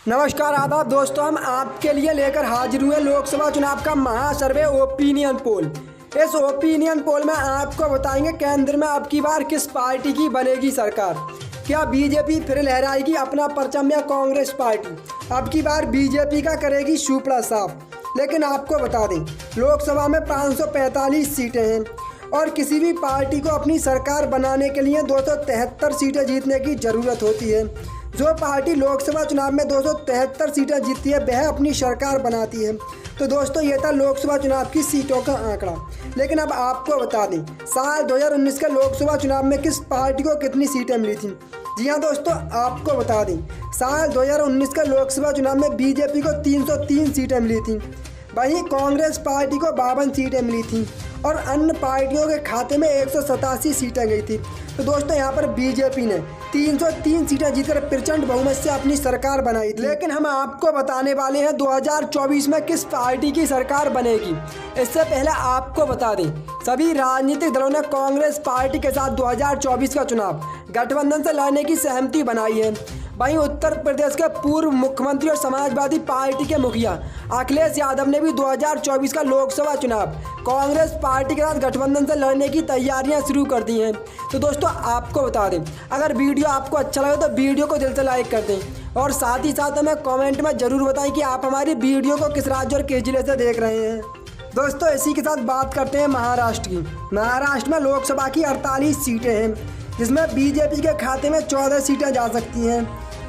नमस्कार आदाब दोस्तों, हम आपके लिए लेकर हाजिर हुए लोकसभा चुनाव का महासर्वे ओपिनियन पोल। इस ओपिनियन पोल में आपको बताएंगे केंद्र में अब की बार किस पार्टी की बनेगी सरकार। क्या बीजेपी फिर लहराएगी अपना परचम या कांग्रेस पार्टी अब की बार बीजेपी का करेगी सुपड़ा साफ। लेकिन आपको बता दें, लोकसभा में 545 सीटें हैं और किसी भी पार्टी को अपनी सरकार बनाने के लिए 273 सीटें जीतने की ज़रूरत होती है। जो पार्टी लोकसभा चुनाव में 273 सीटें जीतती है वह अपनी सरकार बनाती है। तो दोस्तों, ये था लोकसभा चुनाव की सीटों का आंकड़ा। लेकिन अब आपको बता दें, साल 2019 के लोकसभा चुनाव में किस पार्टी को कितनी सीटें मिली थी। जी हाँ दोस्तों, आपको बता दें, साल 2019 के लोकसभा चुनाव में बीजेपी को 303 सीटें मिली थी। वहीं कांग्रेस पार्टी को 52 सीटें मिली थी और अन्य पार्टियों के खाते में 187 सीटें गई थी। तो दोस्तों, यहाँ पर बीजेपी ने 303 सीटें जीतकर प्रचंड बहुमत से अपनी सरकार बनाई थी। लेकिन हम आपको बताने वाले हैं 2024 में किस पार्टी की सरकार बनेगी। इससे पहले आपको बता दें, सभी राजनीतिक दलों ने कांग्रेस पार्टी के साथ 2024 का चुनाव गठबंधन से लड़ने की सहमति बनाई है। वहीं उत्तर प्रदेश के पूर्व मुख्यमंत्री और समाजवादी पार्टी के मुखिया अखिलेश यादव ने भी 2024 का लोकसभा चुनाव कांग्रेस पार्टी के साथ गठबंधन से लड़ने की तैयारियां शुरू कर दी हैं। तो दोस्तों, आपको बता दें, अगर वीडियो आपको अच्छा लगे तो वीडियो को दिल से लाइक कर दें और साथ ही साथ हमें कमेंट में ज़रूर बताएं कि आप हमारी वीडियो को किस राज्य और किस जिले से देख रहे हैं। दोस्तों, इसी के साथ बात करते हैं महाराष्ट्र की। महाराष्ट्र में लोकसभा की 48 सीटें हैं, जिसमें बीजेपी के खाते में 14 सीटें जा सकती हैं।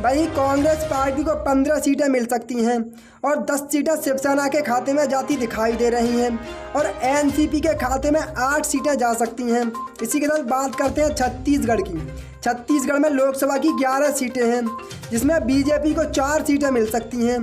वहीं कांग्रेस पार्टी को 15 सीटें मिल सकती हैं और 10 सीटें शिवसेना के खाते में जाती दिखाई दे रही हैं और एनसीपी के खाते में 8 सीटें जा सकती हैं। इसी के साथ बात करते हैं छत्तीसगढ़ की। छत्तीसगढ़ में लोकसभा की 11 सीटें हैं, जिसमें बीजेपी को 4 सीटें मिल सकती हैं।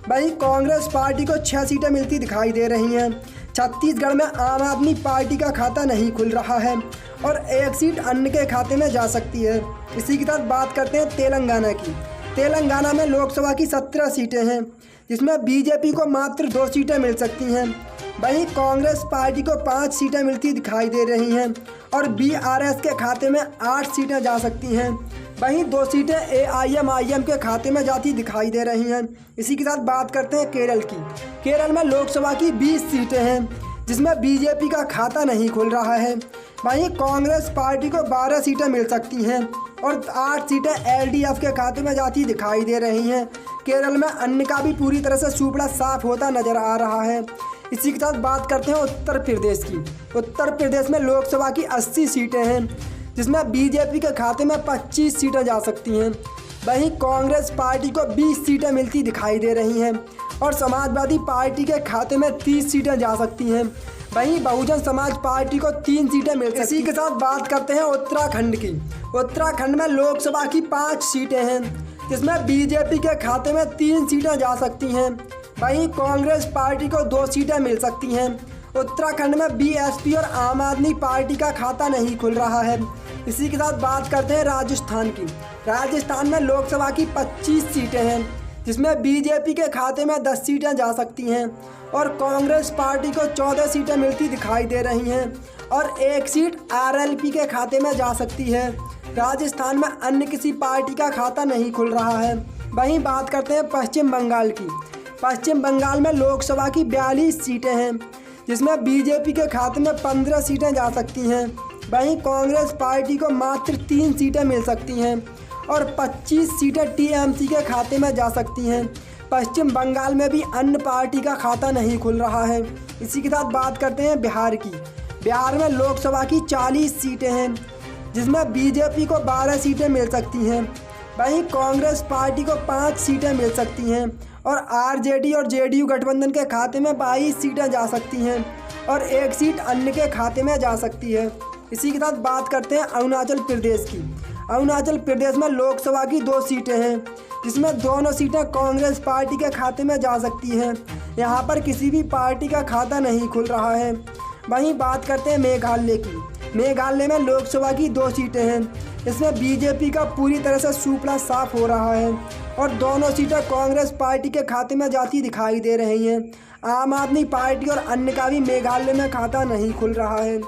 वहीं कांग्रेस पार्टी को 6 सीटें मिलती दिखाई दे रही हैं। छत्तीसगढ़ में आम आदमी पार्टी का खाता नहीं खुल रहा है और 1 सीट अन्य के खाते में जा सकती है। इसी के साथ बात करते हैं तेलंगाना की। तेलंगाना में लोकसभा की 17 सीटें हैं, जिसमें बीजेपी को मात्र 2 सीटें मिल सकती हैं। वहीं कांग्रेस पार्टी को 5 सीटें मिलती दिखाई दे रही हैं और बीआरएस के खाते में 8 सीटें जा सकती हैं। वहीं 2 सीटें एआईएमआईएम के खाते में जाती दिखाई दे रही हैं। इसी के साथ बात करते हैं केरल की। केरल में लोकसभा की 20 सीटें हैं, जिसमें बीजेपी का खाता नहीं खुल रहा है। वहीं कांग्रेस पार्टी को 12 सीटें मिल सकती हैं और 8 सीटें एलडीएफ के खाते में जाती दिखाई दे रही हैं। केरल में अन्य का भी पूरी तरह से सुपड़ा साफ होता नजर आ रहा है। इसी के साथ बात करते हैं उत्तर प्रदेश की। उत्तर प्रदेश में लोकसभा की 80 सीटें हैं, जिसमें बीजेपी के खाते में 25 सीटें जा सकती हैं। वहीं कांग्रेस पार्टी को 20 सीटें मिलती दिखाई दे रही हैं और समाजवादी पार्टी के खाते में 30 सीटें जा सकती हैं। वहीं बहुजन समाज पार्टी को 3 सीटें मिल सकती हैं। इसी के साथ बात करते हैं उत्तराखंड की। उत्तराखंड में लोकसभा की 5 सीटें हैं, जिसमें बीजेपी के खाते में 3 सीटें जा सकती हैं। वहीं कांग्रेस पार्टी को 2 सीटें मिल सकती हैं। उत्तराखंड में बीएसपी और आम आदमी पार्टी का खाता नहीं खुल रहा है। इसी के साथ बात करते हैं राजस्थान की। राजस्थान में लोकसभा की 25 सीटें हैं, जिसमें बीजेपी के खाते में 10 सीटें जा सकती हैं और कांग्रेस पार्टी को 14 सीटें मिलती दिखाई दे रही हैं और 1 सीट आरएलपी के खाते में जा सकती है। राजस्थान में अन्य किसी पार्टी का खाता नहीं खुल रहा है। वहीं बात करते हैं पश्चिम बंगाल की। पश्चिम बंगाल में लोकसभा की 42 सीटें हैं, जिसमें बीजेपी के खाते में 15 सीटें जा सकती हैं। वहीं कांग्रेस पार्टी को मात्र 3 सीटें मिल सकती हैं और 25 सीटें टीएमसी के खाते में जा सकती हैं। पश्चिम बंगाल में भी अन्य पार्टी का खाता नहीं खुल रहा है। इसी के साथ बात करते हैं बिहार की। बिहार में लोकसभा की 40 सीटें हैं, जिसमें बीजेपी को 12 सीटें मिल सकती हैं। वहीं कांग्रेस पार्टी को 5 सीटें मिल सकती हैं और आरजेडी और जेडीयू गठबंधन के खाते में 22 सीटें जा सकती हैं और 1 सीट अन्य के खाते में जा सकती है। इसी के साथ बात करते हैं अरुणाचल प्रदेश की। अरुणाचल प्रदेश में लोकसभा की 2 सीटें हैं, जिसमें दोनों सीटें कांग्रेस पार्टी के खाते में जा सकती हैं। यहाँ पर किसी भी पार्टी का खाता नहीं खुल रहा है। वहीं बात करते हैं मेघालय की। मेघालय में लोकसभा की 2 सीटें हैं, इसमें बीजेपी का पूरी तरह से सुपड़ा साफ हो रहा है और दोनों सीटें कांग्रेस पार्टी के खाते में जाती दिखाई दे रही हैं। आम आदमी पार्टी और अन्य का भी मेघालय में खाता नहीं खुल रहा है।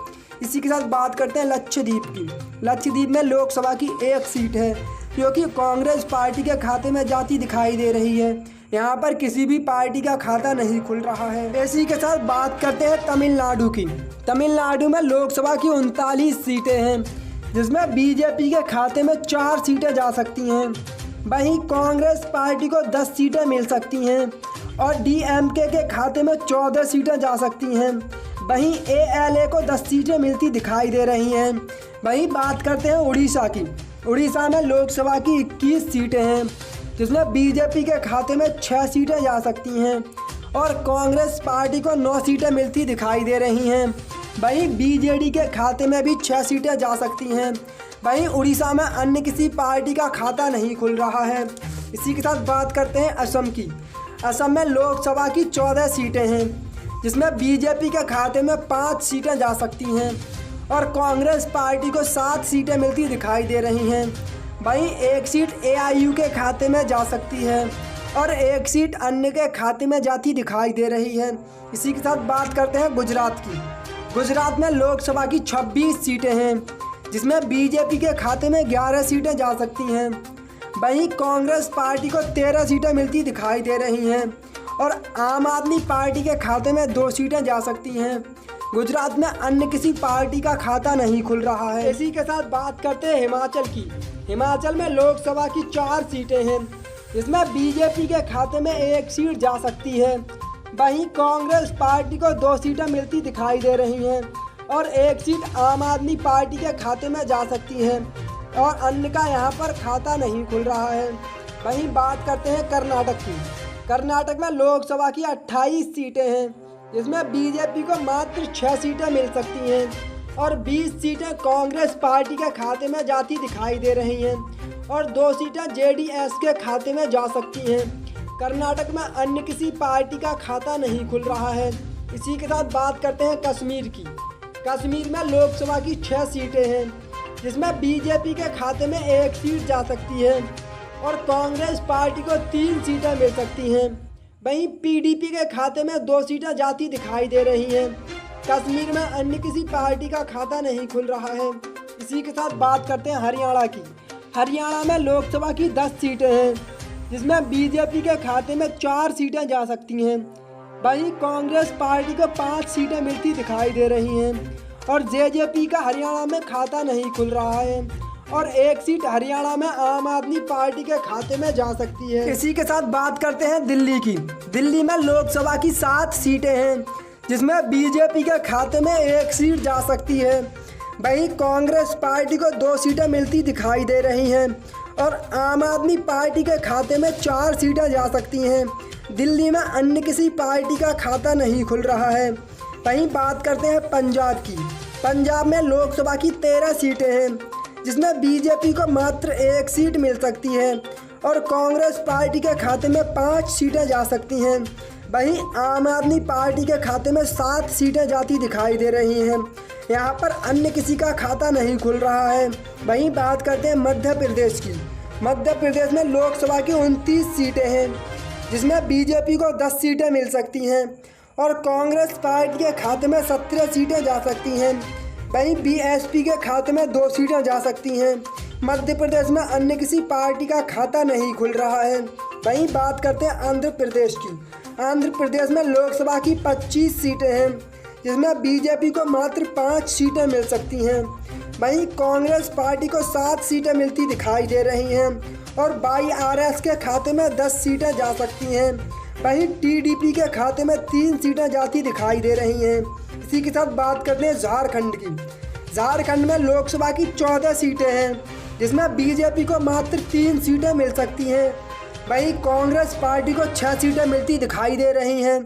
इसी के साथ बात करते हैं लक्षद्वीप की। लक्षद्वीप में लोकसभा की 1 सीट है, क्योंकि कांग्रेस पार्टी के खाते में जाती दिखाई दे रही है। यहाँ पर किसी भी पार्टी का खाता नहीं खुल रहा है। इसी के साथ बात करते हैं तमिलनाडु की। तमिलनाडु में लोकसभा की 39 सीटें हैं, जिसमें बीजेपी के खाते में 4 सीटें जा सकती हैं। वहीं कांग्रेस पार्टी को 10 सीटें मिल सकती हैं और डीएमके के खाते में 14 सीटें जा सकती हैं। वहीं एएलए को 10 सीटें मिलती दिखाई दे रही हैं। वहीं बात करते हैं उड़ीसा की। उड़ीसा में लोकसभा की 21 सीटें हैं, जिसमें बीजेपी के खाते में 6 सीटें जा सकती हैं और कांग्रेस पार्टी को 9 सीटें मिलती दिखाई दे रही हैं। वहीं बीजेडी के खाते में भी 6 सीटें जा सकती हैं। वहीं उड़ीसा में अन्य किसी पार्टी का खाता नहीं खुल रहा है। इसी के साथ बात करते हैं असम की। असम में लोकसभा की 14 सीटें हैं, जिसमें बीजेपी के खाते में 5 सीटें जा सकती हैं और कांग्रेस पार्टी को 7 सीटें मिलती दिखाई दे रही हैं। वहीं 1 सीट एआईयू के खाते में जा सकती है और 1 सीट अन्य के खाते में जाती दिखाई दे रही है। इसी के साथ बात करते हैं गुजरात की। गुजरात में लोकसभा की 26 सीटें हैं, जिसमें बीजेपी के खाते में 11 सीटें जा सकती हैं। वहीं कांग्रेस पार्टी को 13 सीटें मिलती दिखाई दे रही हैं और आम आदमी पार्टी के खाते में 2 सीटें जा सकती हैं। गुजरात में अन्य किसी पार्टी का खाता नहीं खुल रहा है। इसी के साथ बात करते हैं हिमाचल की। हिमाचल में लोकसभा की 4 सीटें हैं, जिसमें बीजेपी के खाते में 1 सीट जा सकती है। वहीं कांग्रेस पार्टी को 2 सीटें मिलती दिखाई दे रही हैं और 1 सीट आम आदमी पार्टी के खाते में जा सकती है और अन्य का यहाँ पर खाता नहीं खुल रहा है। वहीं बात करते हैं कर्नाटक की। कर्नाटक में लोकसभा की 28 सीटें हैं, जिसमें बीजेपी को मात्र 6 सीटें मिल सकती हैं और 20 सीटें कांग्रेस पार्टी के खाते में जाती दिखाई दे रही हैं और 2 सीटें जेडीएस के खाते में जा सकती हैं। कर्नाटक में अन्य किसी पार्टी का खाता नहीं खुल रहा है। इसी के साथ बात करते हैं कश्मीर की। कश्मीर में लोकसभा की 6 सीटें हैं, जिसमें बीजेपी के खाते में 1 सीट जा सकती है और कांग्रेस पार्टी को 3 सीटें मिल सकती हैं। वहीं पीडीपी के खाते में 2 सीटें जाती दिखाई दे रही हैं। कश्मीर में अन्य किसी पार्टी का खाता नहीं खुल रहा है। इसी के साथ बात करते हैं हरियाणा की। हरियाणा में लोकसभा की 10 सीटें हैं, जिसमें बीजेपी के खाते में 4 सीटें जा सकती हैं। वहीं कांग्रेस पार्टी को 5 सीटें मिलती दिखाई दे रही हैं और जेजेपी का हरियाणा में खाता नहीं खुल रहा है और 1 सीट हरियाणा में आम आदमी पार्टी के खाते में जा सकती है। इसी के साथ बात करते हैं दिल्ली की। दिल्ली में लोकसभा की 7 सीटें हैं, जिसमें बीजेपी के खाते में 1 सीट जा सकती है। वहीं कांग्रेस पार्टी को 2 सीटें मिलती दिखाई दे रही हैं और आम आदमी पार्टी के खाते में 4 सीटें जा सकती हैं। दिल्ली में अन्य किसी पार्टी का खाता नहीं खुल रहा है। वहीं बात करते हैं पंजाब की। पंजाब में लोकसभा की 13 सीटें हैं, जिसमें बीजेपी को मात्र 1 सीट मिल सकती है और कांग्रेस पार्टी के खाते में 5 सीटें जा सकती हैं। वहीं आम आदमी पार्टी के खाते में 7 सीटें जाती दिखाई दे रही हैं। यहाँ पर अन्य किसी का खाता नहीं खुल रहा है। वहीं बात करते हैं मध्य प्रदेश की। मध्य प्रदेश में लोकसभा की 29 सीटें हैं, जिसमें बीजेपी को 10 सीटें मिल सकती हैं और कांग्रेस पार्टी के खाते में 17 सीटें जा सकती हैं। वहीं बीएसपी के खाते में 2 सीटें जा सकती हैं। मध्य प्रदेश में अन्य किसी पार्टी का खाता नहीं खुल रहा है। वहीं बात करते हैं आंध्र प्रदेश की। आंध्र प्रदेश में लोकसभा की 25 सीटें हैं, जिसमें बीजेपी को मात्र 5 सीटें मिल सकती हैं। वहीं कांग्रेस पार्टी को 7 सीटें मिलती दिखाई दे रही हैं और वाईआरएस के खाते में 10 सीटें जा सकती हैं। वहीं टीडीपी के खाते में 3 सीटें जाती दिखाई दे रही हैं। इसी के साथ बात करते हैं झारखंड की। झारखंड में लोकसभा की 14 सीटें हैं, जिसमें बीजेपी को मात्र 3 सीटें मिल सकती हैं। वहीं कांग्रेस पार्टी को 6 सीटें मिलती दिखाई दे रही हैं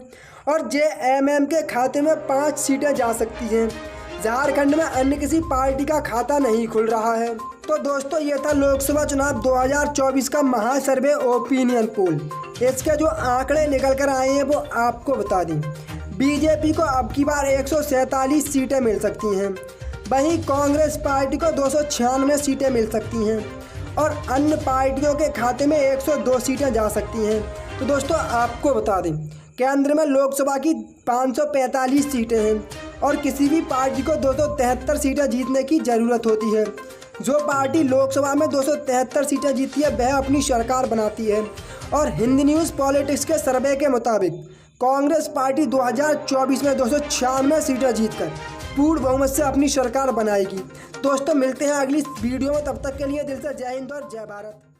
और जेएमएम के खाते में 5 सीटें जा सकती हैं। झारखंड में अन्य किसी पार्टी का खाता नहीं खुल रहा है। तो दोस्तों, ये था लोकसभा चुनाव 2024 का महासर्वे ओपिनियन पोल। इसके जो आंकड़े निकल कर आए हैं वो आपको बता दें। बीजेपी को अब की बार 147 सीटें मिल सकती हैं। वहीं कांग्रेस पार्टी को 296 सीटें मिल सकती हैं और अन्य पार्टियों के खाते में 102 सीटें जा सकती हैं। तो दोस्तों, आपको बता दें, केंद्र में लोकसभा की 545 सीटें हैं और किसी भी पार्टी को 273 सीटें जीतने की ज़रूरत होती है। जो पार्टी लोकसभा में 273 सीटें जीतती है वह अपनी सरकार बनाती है। और हिंद न्यूज़ पॉलिटिक्स के सर्वे के मुताबिक कांग्रेस पार्टी 2024 में 296 सीटें जीतकर पूर्ण बहुमत से अपनी सरकार बनाएगी। दोस्तों मिलते हैं अगली वीडियो में, तब तक के लिए दिल से जय हिंद और जय भारत।